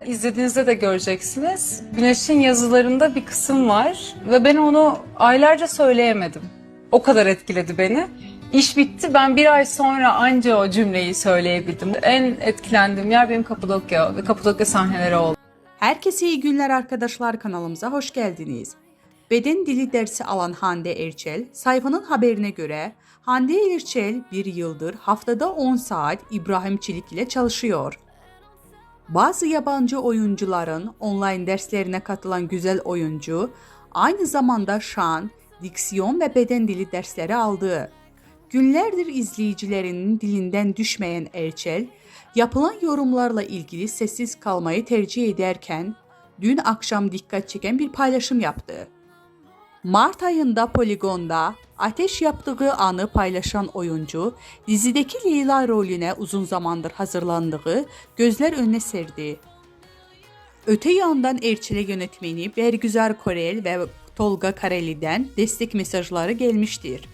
İzlediğinizde de göreceksiniz. Güneş'in yazılarında bir kısım var ve ben onu aylarca söyleyemedim. O kadar etkiledi beni. İş bitti, ben bir ay sonra anca o cümleyi söyleyebildim. En etkilendiğim yer benim Kapadokya ve Kapadokya sahneleri oldu. Herkese iyi günler arkadaşlar, kanalımıza hoş geldiniz. Beden dili dersi alan Hande Erçel, sayfanın haberine göre Hande Erçel bir yıldır haftada 10 saat İbrahim Çelik ile çalışıyor. Bazı yabancı oyuncuların online derslerine katılan güzel oyuncu, aynı zamanda şan, diksiyon ve beden dili dersleri aldı. Günlerdir izleyicilerinin dilinden düşmeyen Erçel, yapılan yorumlarla ilgili sessiz kalmayı tercih ederken, dün akşam dikkat çeken bir paylaşım yaptı. Mart ayında Poligon'da ateş yaptığı anı paylaşan oyuncu, dizideki Leyla rolüne uzun zamandır hazırlandığı gözler önüne serdi. Öte yandan Erçel'e yönetmeni Bergüzar Korel ve Tolga Kareli'den destek mesajları gelmiştir.